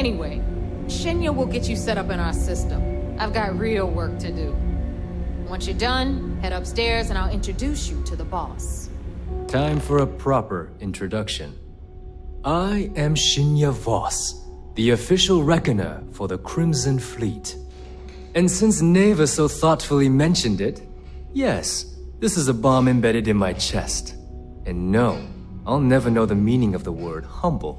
Anyway, Shinya will get you set up in our system. I've got real work to do. Once you're done, head upstairs and I'll introduce you to the boss. Time for a proper introduction. I am Shinya Voss, the official reckoner for the Crimson Fleet. And since Neva so thoughtfully mentioned it, yes, this is a bomb embedded in my chest. And no, I'll never know the meaning of the word humble.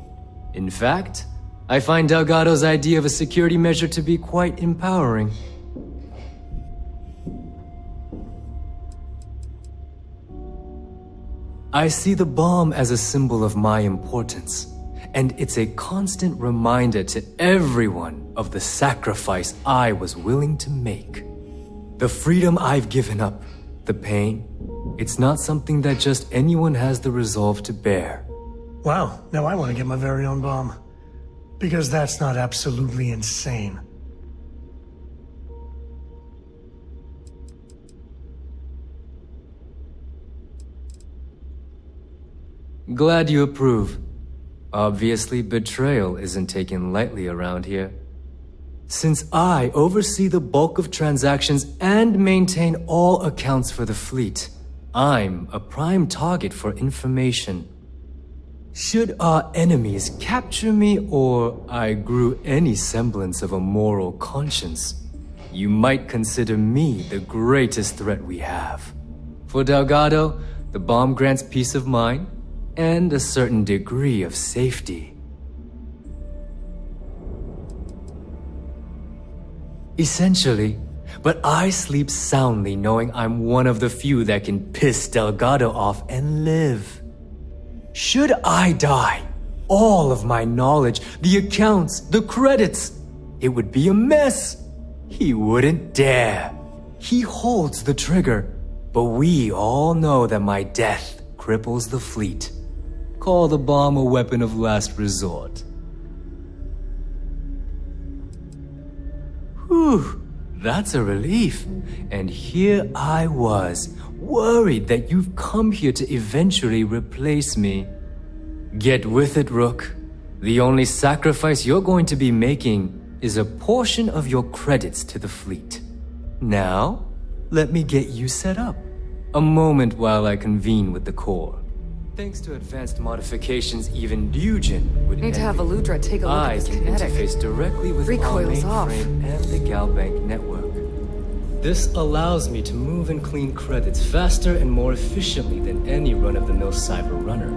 In fact, I find Delgado's idea of a security measure to be quite empowering. I see the bomb as a symbol of my importance, and it's a constant reminder to everyone of the sacrifice I was willing to make. The freedom I've given up, the pain, it's not something that just anyone has the resolve to bear. Wow, now I want to get my very own bomb. Because that's not absolutely insane. Glad you approve. Obviously, betrayal isn't taken lightly around here. Since I oversee the bulk of transactions and maintain all accounts for the fleet, I'm a prime target for information. Should our enemies capture me or I grew any semblance of a moral conscience, you might consider me the greatest threat we have. For Delgado, the bomb grants peace of mind and a certain degree of safety. Essentially, but I sleep soundly knowing I'm one of the few that can piss Delgado off and live. Should I die, all of my knowledge, the accounts, the credits, it would be a mess. He wouldn't dare. He holds the trigger, but we all know that my death cripples the fleet. Call the bomb a weapon of last resort. Whew, that's a relief. And here I was, worried that you've come here to eventually replace me. Get with it, Rook. The only sacrifice you're going to be making is a portion of your credits to the fleet. Now, let me get you set up. A moment while I convene with the core. Thanks to advanced modifications, even Dugin would Need to have Aludra take a look at this can kinetic. interface directly with our Recoil's off. mainframe and the Galbank network. This allows me to move and clean credits faster and more efficiently than any run-of-the-mill cyber runner.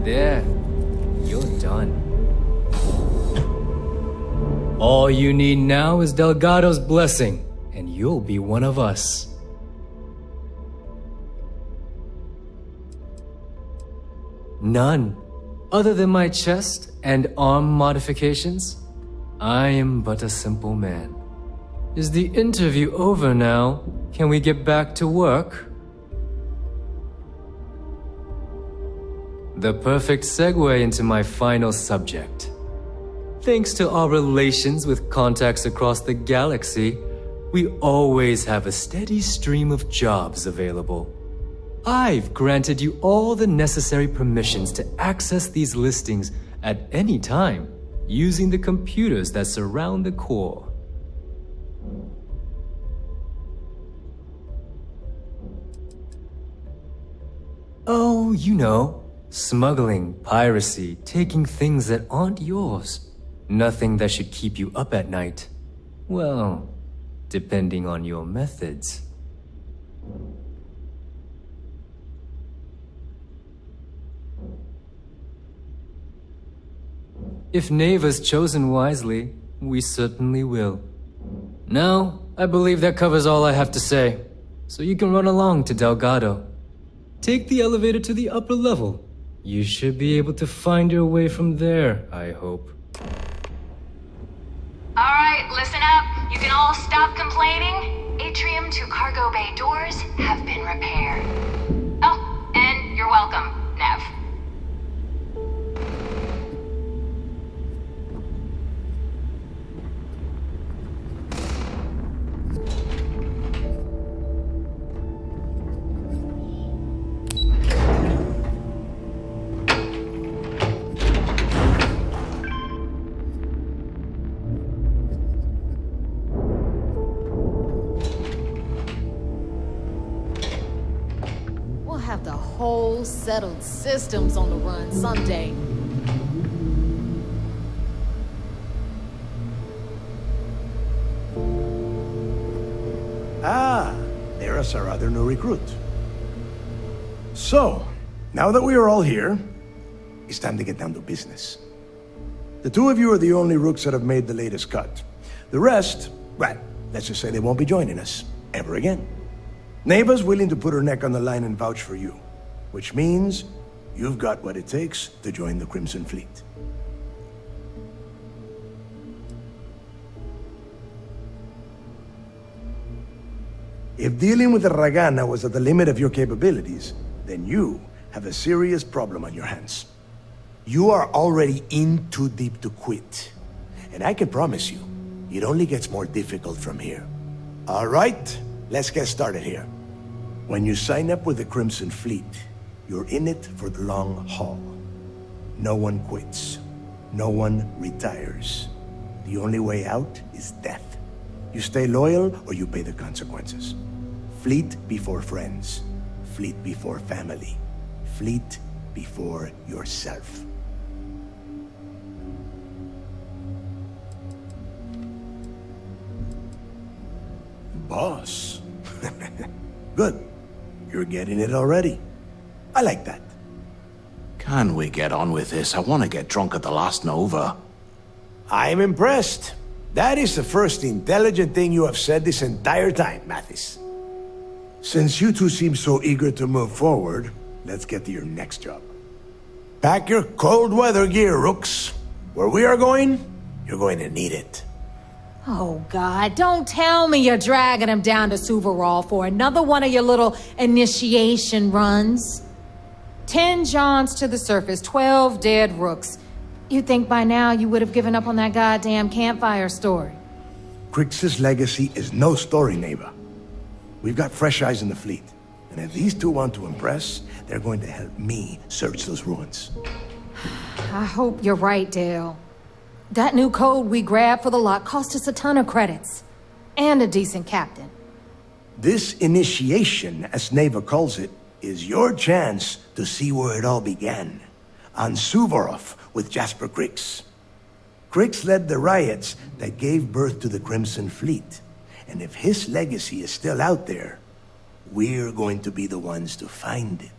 There, you're done. All you need now is Delgado's blessing, and you'll be one of us. None. Other than my chest and arm modifications, I am but a simple man. Is the interview over now? Can we get back to work? The perfect segue into my final subject. Thanks to our relations with contacts across the galaxy, we always have a steady stream of jobs available. I've granted you all the necessary permissions to access these listings at any time, using the computers that surround the core. Oh, you know, smuggling, piracy, taking things that aren't yours. Nothing that should keep you up at night. Well, depending on your methods. If Neva's chosen wisely, we certainly will. Now, I believe that covers all I have to say, so you can run along to Delgado. Take the elevator to the upper level. You should be able to find your way from there, I hope. Alright, listen up. You can all stop complaining. Atrium to cargo bay doors have been repaired. Oh, and you're welcome, Nev. settled systems on the run someday. Ah, there's our other new recruit. So, now that we are all here, it's time to get down to business. The two of you are the only rooks that have made the latest cut. The rest, well, let's just say they won't be joining us ever again. Neva's willing to put her neck on the line and vouch for you, which means you've got what it takes to join the Crimson Fleet. If dealing with the Ragana was at the limit of your capabilities, then you have a serious problem on your hands. You are already in too deep to quit. And I can promise you, it only gets more difficult from here. All right, let's get started here. When you sign up with the Crimson Fleet, you're in it for the long haul. No one quits. No one retires. The only way out is death. You stay loyal or you pay the consequences. Fleet before friends. Fleet before family. Fleet before yourself. Boss. Good. You're getting it already. I like that. Can we get on with this? I want to get drunk at the last Nova. I'm impressed. That is the first intelligent thing you have said this entire time, Mathis. Since you two seem so eager to move forward, let's get to your next job. Pack your cold weather gear, Rooks. Where we are going, you're going to need it. Oh, God, don't tell me you're dragging him down to Suvarol for another one of your little initiation runs. 10 Johns to the surface, 12 dead Rooks. You'd think by now you would have given up on that goddamn campfire story. Crix's legacy is no story, Neva. We've got fresh eyes in the fleet. And if these two want to impress, they're going to help me search those ruins. I hope you're right, Dale. That new code we grabbed for the lot cost us a ton of credits. And a decent captain. This initiation, as Neva calls it, is your chance to see where it all began. On Suvorov with Jasper Crix. Crix led the riots that gave birth to the Crimson Fleet. And if his legacy is still out there, we're going to be the ones to find it.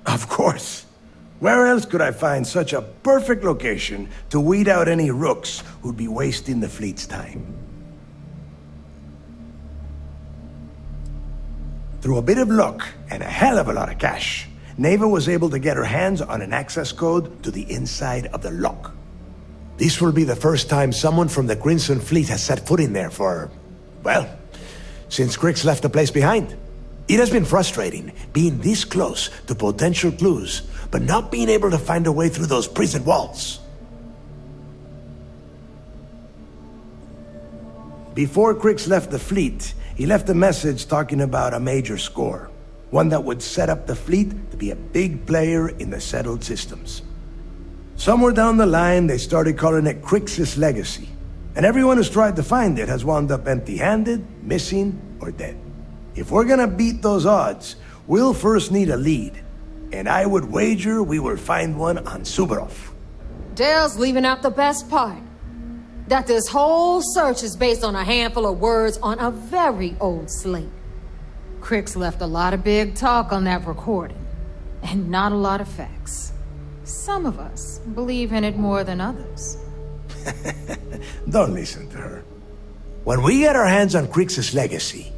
Of course. Where else could I find such a perfect location to weed out any rooks who'd be wasting the fleet's time? Through a bit of luck and a hell of a lot of cash, Neva was able to get her hands on an access code to the inside of the lock. This will be the first time someone from the Crimson Fleet has set foot in there for, well, since Crix left the place behind. It has been frustrating being this close to potential clues, but not being able to find a way through those prison walls. Before Crix left the fleet, he left a message talking about a major score. One that would set up the fleet to be a big player in the settled systems. Somewhere down the line, they started calling it Crix's legacy. And everyone who's tried to find it has wound up empty-handed, missing, or dead. If we're gonna beat those odds, we'll first need a lead. And I would wager we will find one on Suvorov. Dale's leaving out the best part. That this whole search is based on a handful of words on a very old slate. Crix left a lot of big talk on that recording, and not a lot of facts. Some of us believe in it more than others. Don't listen to her. When we get our hands on Crix's legacy,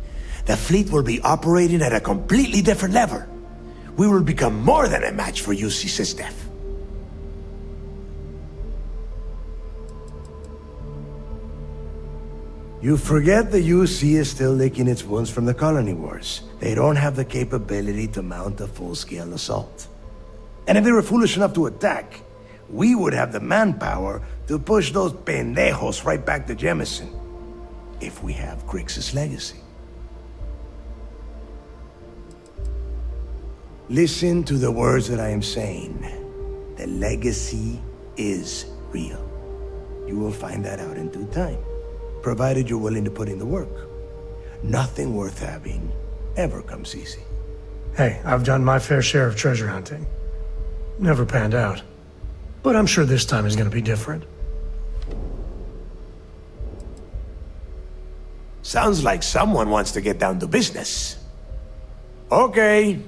the fleet will be operating at a completely different level. We will become more than a match for UC Sysdef. You forget the UC is still licking its wounds from the colony wars. They don't have the capability to mount a full-scale assault. And if they were foolish enough to attack, we would have the manpower to push those pendejos right back to Jemison. If we have Crix's legacy. Listen to the words that I am saying. The legacy is real. You will find that out in due time, provided you're willing to put in the work. Nothing worth having ever comes easy. Hey, I've done my fair share of treasure hunting. Never panned out. But I'm sure this time is gonna be different. Sounds like someone wants to get down to business. Okay,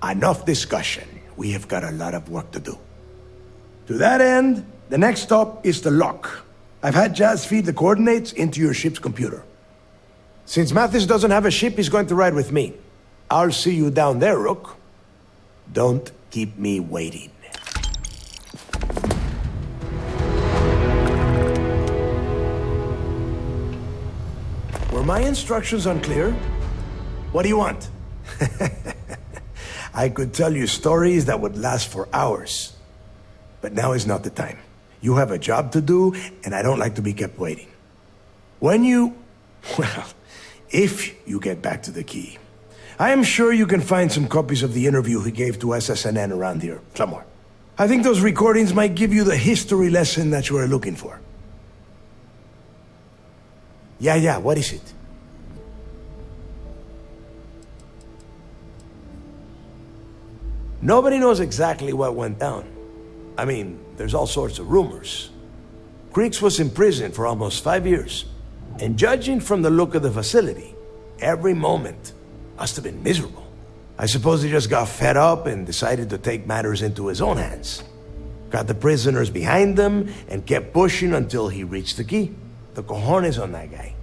enough discussion. We have got a lot of work to do. To that end, the next stop is the lock. I've had Jazz feed the coordinates into your ship's computer. Since Mathis doesn't have a ship, he's going to ride with me. I'll see you down there, Rook. Don't keep me waiting. Were my instructions unclear? What do you want? I could tell you stories that would last for hours. But now is not the time. You have a job to do, and I don't like to be kept waiting. If you get back to the key, I am sure you can find some copies of the interview he gave to SSNN around here, somewhere. I think those recordings might give you the history lesson that you are looking for. Yeah, what is it? Nobody knows exactly what went down. I mean, there's all sorts of rumors. Creeks was in prison for almost 5 years. And judging from the look of the facility, every moment must have been miserable. I suppose he just got fed up and decided to take matters into his own hands. Got the prisoners behind him and kept pushing until he reached the key. The cojones on that guy.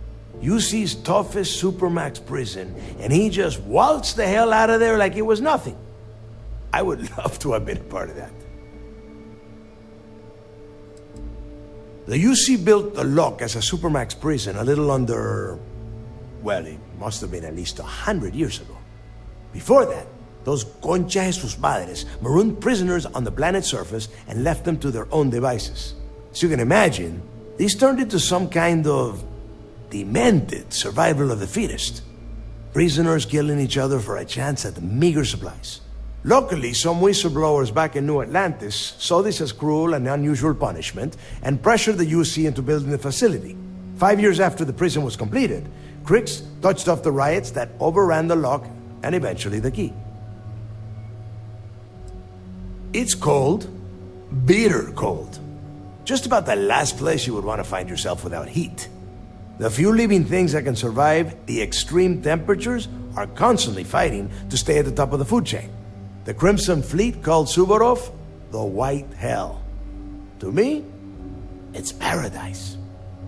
UC's toughest supermax prison, and he just waltzed the hell out of there like it was nothing. I would love to have been a part of that. The UC built the lock as a supermax prison a little under... well, it must have been at least 100 years ago. Before that, those concha de sus madres marooned prisoners on the planet's surface and left them to their own devices. As you can imagine, these turned into some kind of demented survival of the fittest. Prisoners killing each other for a chance at the meager supplies. Luckily, some whistleblowers back in New Atlantis saw this as cruel and unusual punishment and pressured the UC into building the facility. 5 years after the prison was completed, Crix touched off the riots that overran the lock and eventually the key. It's cold, bitter cold. Just about the last place you would want to find yourself without heat. The few living things that can survive the extreme temperatures are constantly fighting to stay at the top of the food chain. The Crimson Fleet called Suvorov the White Hell. To me, it's paradise.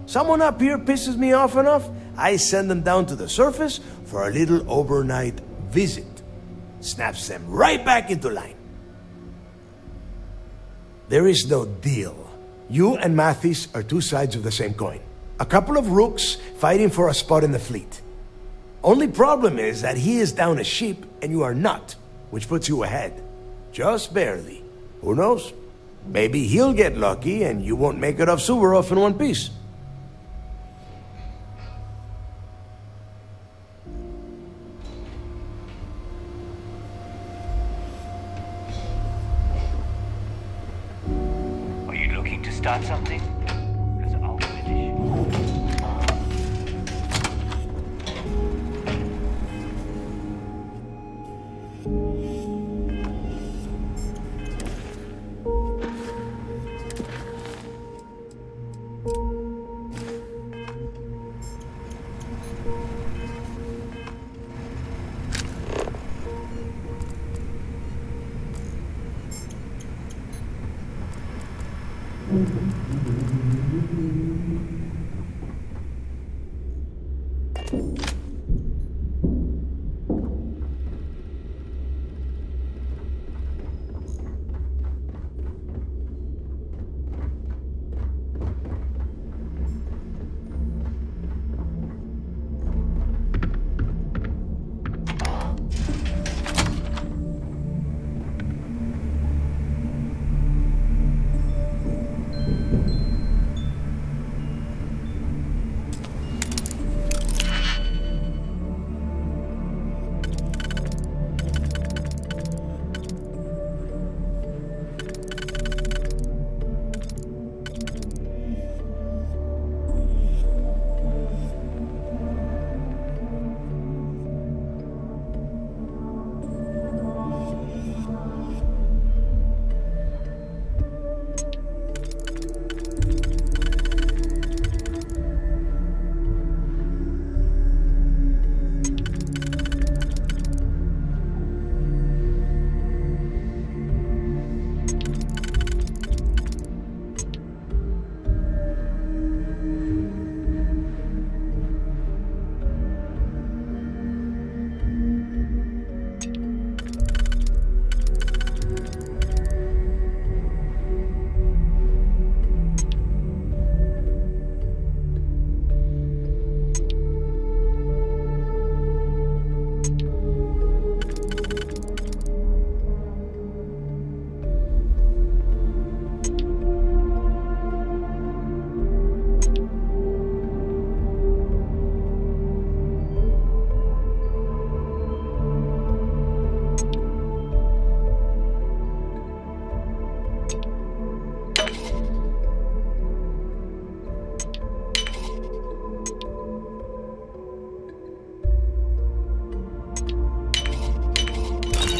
Someone up here pisses me off enough, I send them down to the surface for a little overnight visit. Snaps them right back into line. There is no deal. You and Mathis are two sides of the same coin. A couple of rooks fighting for a spot in the fleet. Only problem is that he is down a ship and you are not, which puts you ahead. Just barely. Who knows? Maybe he'll get lucky and you won't make it off Suvorov in one piece. Are you looking to start something? Because I'll finish.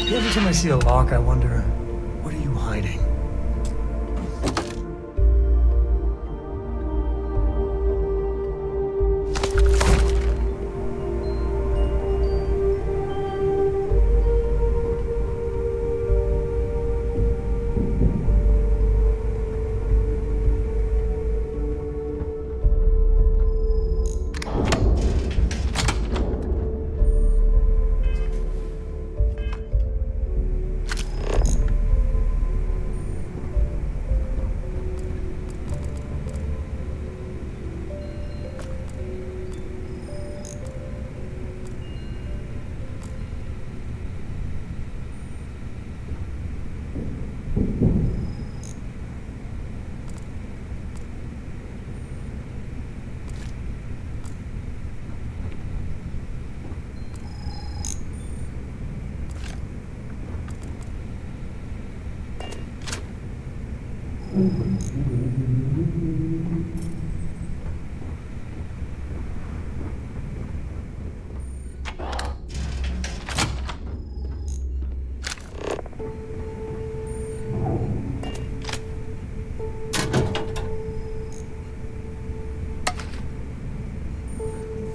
Every time I see a lock, I wonder, what are you hiding?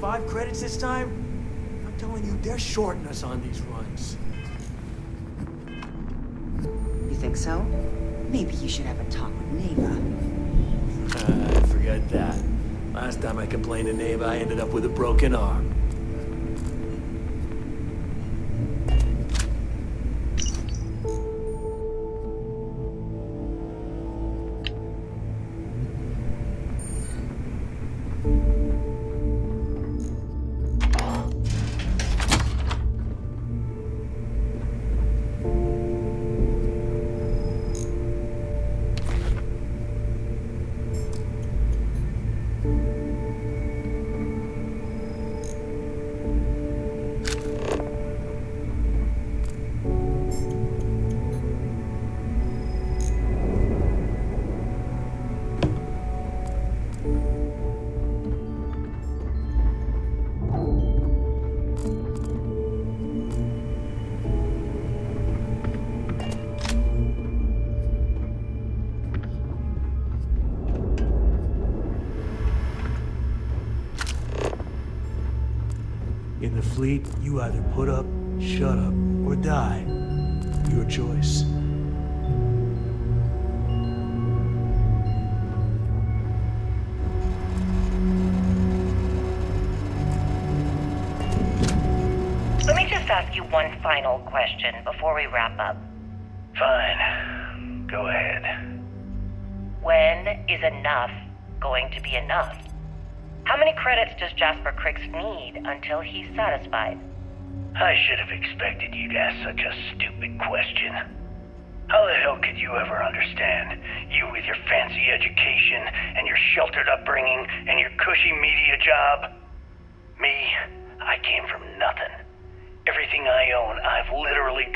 Five credits this time? I'm telling you, they're shorting us on these runs. You think so? Maybe you should have a talk with Neva. Forget that. Last time I complained to Neva, I ended up with a broken arm. In the fleet, you either put up, shut up, or die. Your choice. Let me just ask you one final question before we wrap up. Fine. Go ahead. When is enough going to be enough? How many credits does Jasper Cricks need until he's satisfied? I should have expected you to ask such a stupid question. How the hell could you ever understand? You with your fancy education and your sheltered upbringing and your cushy media job? Me, I came from nothing. Everything I own, I've literally